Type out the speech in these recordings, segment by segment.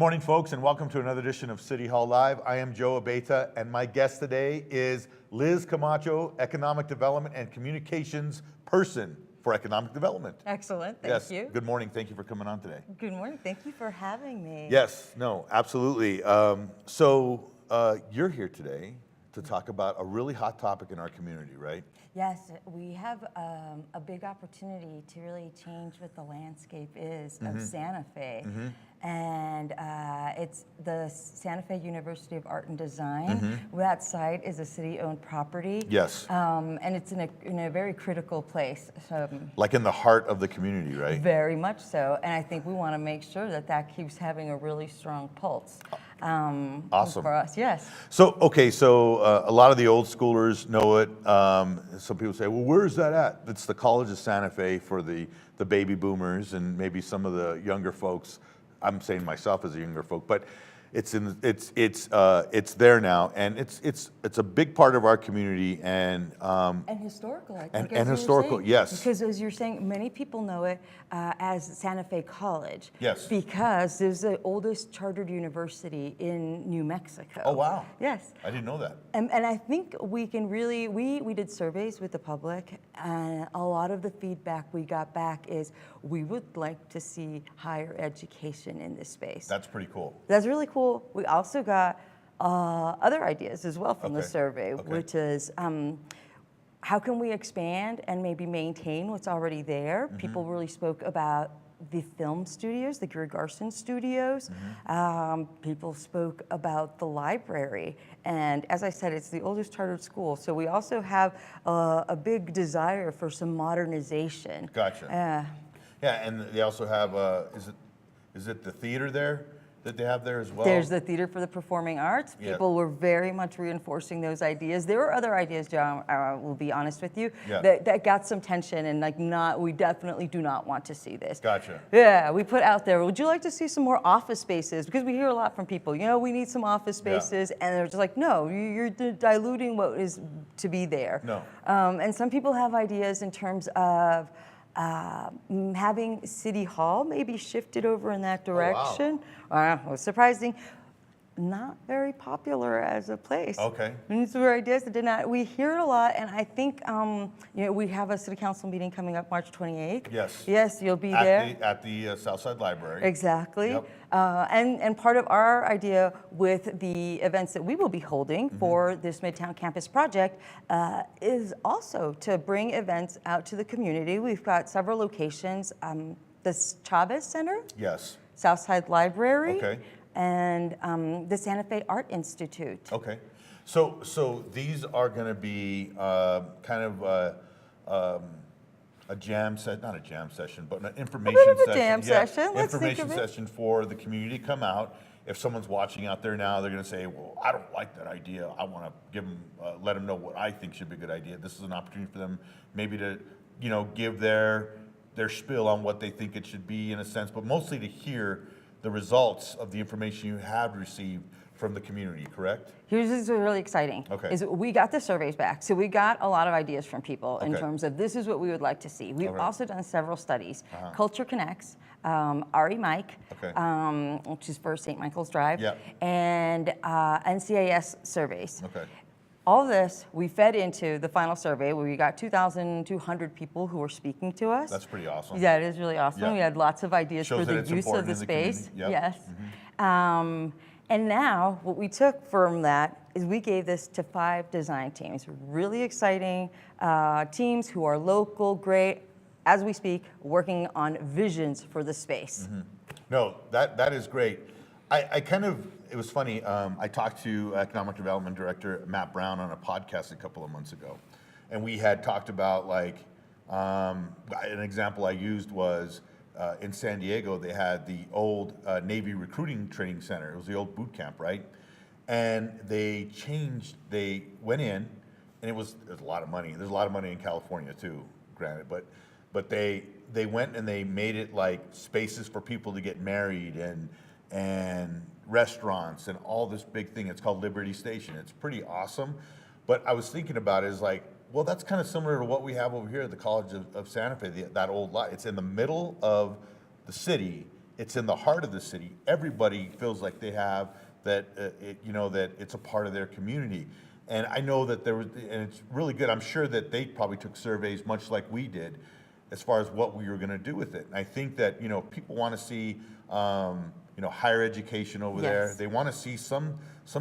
morning, folks, and welcome to another edition of City Hall Live. I am Joe Abeta, and my guest today is Liz Camacho, Economic Development and Communications Person for Economic Development. Excellent, thank you. Good morning, thank you for coming on today. Good morning, thank you for having me. Yes, no, absolutely. You're here today to talk about a really hot topic in our community, right? Yes, we have a big opportunity to really change what the landscape is of Santa Fe. And it's the Santa Fe University of Art and Design. That site is a city-owned property. Yes. And it's in a very critical place. So, like in the heart of the community, right? very much so. And I think we want to make sure that that keeps having a really strong pulse. Awesome. For us, yes. So a lot of the old schoolers know it. Some people say, well, where's that at? It's the College of Santa Fe for the baby boomers and maybe some of the younger folks. I'm saying myself as a younger folk, but it's there now, and it's a big part of our community and historical, I think. And historical, yes. Because as you're saying, many people know it as Santa Fe College. Yes. Because it's the oldest chartered university in New Mexico. Oh, wow. Yes. I didn't know that. And I think we can really, we did surveys with the public, and a lot of the feedback we got back is we would like to see higher education in this space. That's pretty cool. That's really cool. We also got other ideas as well from the survey, which is how can we expand and maybe maintain what's already there? People really spoke about the film studios, the Greer Garson studios. People spoke about the library. And as I said, it's the oldest chartered school. So we also have a big desire for some modernization. Gotcha. Yeah, and they also have, is it the theater there that they have there as well? There's the Theater for the Performing Arts. People were very much reinforcing those ideas. There were other ideas, Joe, I will be honest with you, that got some tension and we definitely do not want to see this. Gotcha. Yeah, we put out there, would you like to see some more office spaces? Because we hear a lot from people, we need some office spaces, and they're just like, no, you're diluting what is to be there. No. And some people have ideas in terms of having City Hall maybe shifted over in that direction. Oh, wow. It was surprising. Not very popular as a place. Okay. And these were ideas that did not, we hear it a lot, and I think, we have a city council meeting coming up March 28th. Yes. Yes, you'll be there. At the Southside Library. Exactly. Yep. And part of our idea with the events that we will be holding for this Midtown Campus project is also to bring events out to the community. We've got several locations, the Chavez Center. Yes. Southside Library. Okay. And the Santa Fe Art Institute. Okay. So these are going to be kind of a jam set, not a jam session, but an information a bit of a session. jam session. Let's think information of it. session for the community to come out. If someone's watching out there now, they're going to say, well, I don't like that idea. I want to give them, let them know what I think should be a good idea. This is an opportunity for them maybe to, give their spiel on what they think it should be in a sense, but mostly to hear the results of the information you have received from the community, correct? Here's what's really exciting. Okay. Is we got the surveys back. So we got a lot of ideas from people in terms of this is what we would like to see. We've also done several studies. Culture Connects, RE Mike, which is for St. Michael's Drive, and NCIS surveys. Okay. All of this we fed into the final survey where we got 2,200 people who were speaking to us. That's pretty awesome. Yeah, it is really awesome. Yeah. We had lots of ideas Shows for the that it's use of important the in the space. community. Yep. Yes. And now what we took from that is we gave this to 5 design teams. Really exciting teams who are local, great, as we speak, working on visions for the space. No, that is great. It was funny, I talked to Economic Development Director Matt Brown on a podcast a couple of months ago. And we had talked about an example I used was in San Diego, they had the old Navy recruiting training center. It was the old boot camp, right? And they went in, and there's a lot of money. There's a lot of money in California too, granted, but they went and they made it like spaces for people to get married and restaurants and all this big thing. It's called Liberty Station. It's pretty awesome. But I was thinking about it as well, that's kind of similar to what we have over here at the College of Santa Fe, that old lot. It's in the middle of the city, it's in the heart of the city. Everybody feels like they have that, that it's a part of their community. And I know that and it's really good. I'm sure that they probably took surveys much like we did as far as what we were going to do with it. And I think that, people want to see, higher education over there. Yes. They want to see some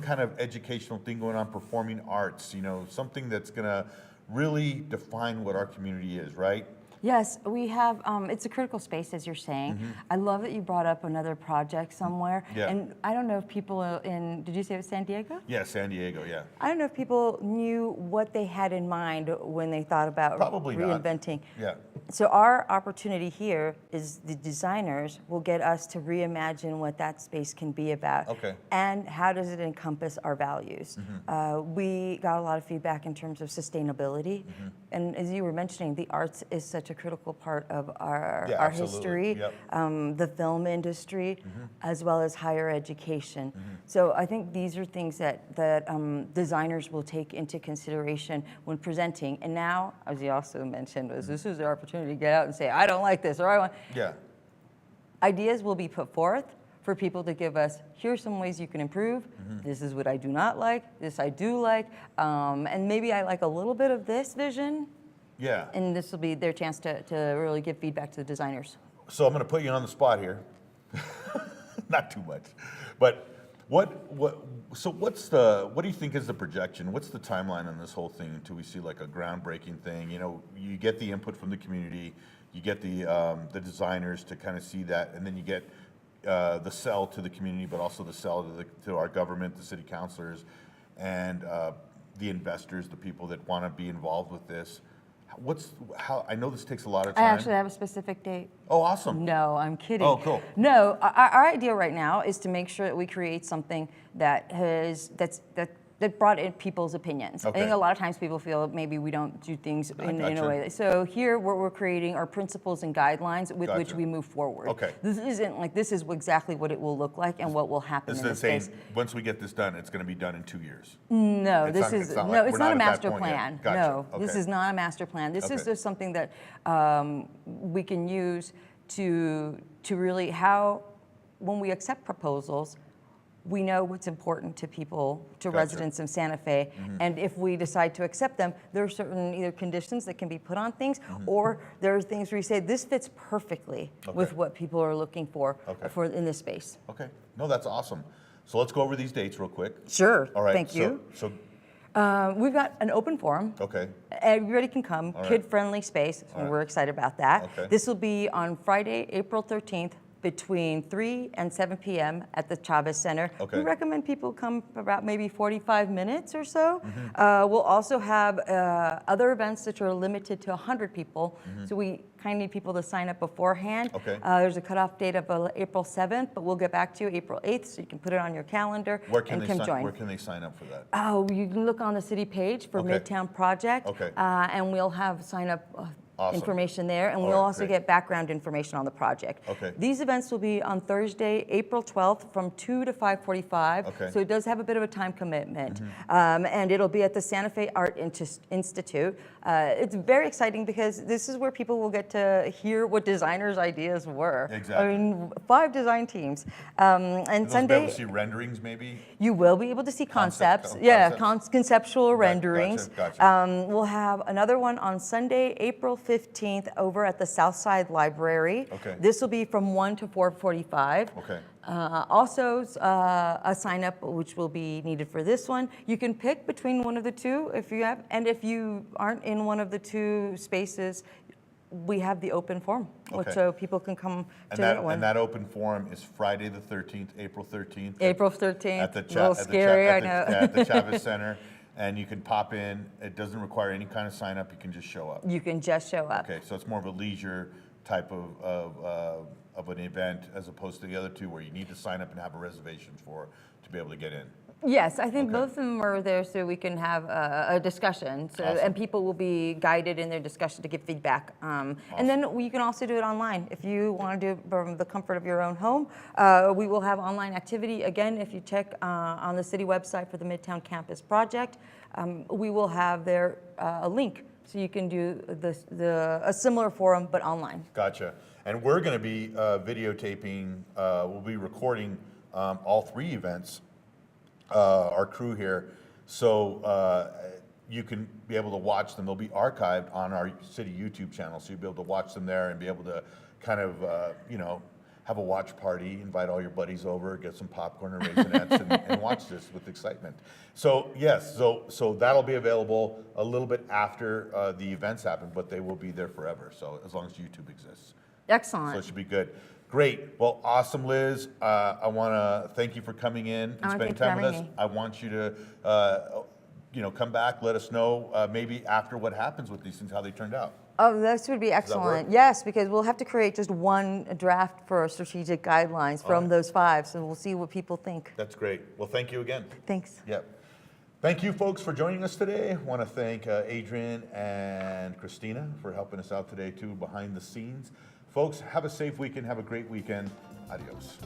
kind of educational thing going on, performing arts, something that's going to really define what our community is, right? Yes, we have, it's a critical space, as you're saying. Mm-hmm. I love that you brought up another project somewhere. Yeah. And I don't know if people did you say it was San Diego? Yeah, San Diego, yeah. I don't know if people knew what they had in mind when they thought about Probably not. reinventing. Yeah. So our opportunity here is the designers will get us to reimagine what that space can be about. Okay. And how does it encompass our values? We got a lot of feedback in terms of sustainability. And as you were mentioning, the arts is such a critical part of our absolutely. history, Yep. the film industry, as well as higher education. So I think these are things that designers will take into consideration when presenting. And now, as you also mentioned, this is their opportunity to get out and say, I don't like this, or I want. Yeah. Ideas will be put forth for people to give us, here's some ways you can improve. This is what I do not like. This I do like. And maybe I like a little bit of this vision. Yeah. And this will be their chance to really give feedback to the designers. So I'm going to put you on the spot here. Not too much. But what do you think is the projection? What's the timeline on this whole thing until we see like a groundbreaking thing? You get the input from the community, you get the designers to kind of see that, and then you get the sell to the community, but also the sell to our government, the city councilors, and the investors, the people that want to be involved with this. I know this takes a lot of time. I actually have a specific date. Oh, awesome. No, I'm kidding. Oh, cool. No, our idea right now is to make sure that we create something that brought in people's opinions. Okay. I think a lot of times people feel maybe we don't do things in a way. So here what we're creating are principles and guidelines with which we move forward. Okay. This isn't like, this is exactly what it will look like and what will happen in this saying space. once we get this done, it's going to be done in 2 years. No, It's it's not not at a that master point yet. plan. Gotcha. No, Okay. this is not a master plan. This is Okay. just something that we can use to really when we accept proposals, we know what's important to people, to Gotcha. residents of Santa Fe, and if we decide to accept them, there are certain either conditions that can be put on things, or there are things where you say, this fits perfectly with what people are looking for in this space. Okay. No, that's awesome. So let's go over these dates real quick. Sure. All right. Thank you. So We've got an open forum. okay. Everybody can come, right. kid-friendly space, All and right. we're excited about that. Okay. This will be on Friday, April 13th, between 3 and 7 p.m. at the Chavez Center. Okay. We recommend people come for about maybe 45 minutes or so. We'll also have other events that are limited to 100 people, so we kind of need people to sign up beforehand. Okay. There's a cutoff date of April 7th, but we'll get back to you April 8th, so you can put it on your calendar Where can and come join. Where can they sign up for that? Oh, you can look on the city page for Okay. Midtown Project, Okay. and we'll have sign up Awesome. information there, and All we'll right, also great. get background information on the project. Okay. These events will be on Thursday, April 12th from 2 to 5:45, Okay. so it does have a bit of a time commitment. And it'll be at the Santa Fe Art Institute. It's very exciting because this is where people will get to hear what designers' ideas were. Exactly. I mean, 5 design teams. And They'll be Sunday, able to see renderings, maybe. you will be able to see concepts. Concepts. Conceptual renderings. Gotcha. We'll have another one on Sunday, April 15th, over at the Southside Library. Okay. This will be from 1 to 4:45. Okay. Also, a sign up which will be needed for this one. You can pick between one of the two if you have, and if you aren't in one of the two spaces, we have the open forum, Okay. so people can come And to that, that one. and that open forum is Friday the 13th, April 13th. April 13th. At the a little scary, I know. At the Chavez Center, and you can pop in. It doesn't require any kind of sign up. You can just show up. You can just show up. Okay, so it's more of a leisure type of an event as opposed to the other two where you need to sign up and have a reservation to be able to get in. Yes, I think Okay. both of them are there so we can have a discussion. So, Awesome. and people will be guided in their discussion to give feedback. And then you can also do it online. If you want to do it from the comfort of your own home, we will have online activity. Again, if you check on the city website for the Midtown Campus Project, we will have there a link so you can do a similar forum but online. Gotcha. And we're going to be videotaping, we'll be recording all 3 events, our crew here. So you can be able to watch them. They'll be archived on our city YouTube channel. So you'll be able to watch them there and be able to kind of, you know, have a watch party, invite all your buddies over, get some popcorn and Raisinets and watch this with excitement. So yes, so that'll be available a little bit after the events happen, but they will be there forever. So as long as YouTube exists. Excellent. So it should be good. Great. Well, awesome, Liz. I want to thank you for coming in and spending time with us. I want you to, you know, come back, let us know maybe after what happens with these things, how they turned out. Oh, this would be excellent. Yes, because we'll have to create just one draft for strategic guidelines from those 5, so we'll see what people think. That's great. Well, thank you again. Thanks. Yep. Thank you, folks, for joining us today. I want to thank Adrian and Christina for helping us out today, too, behind the scenes. Folks, have a safe weekend. Have a great weekend. Adios.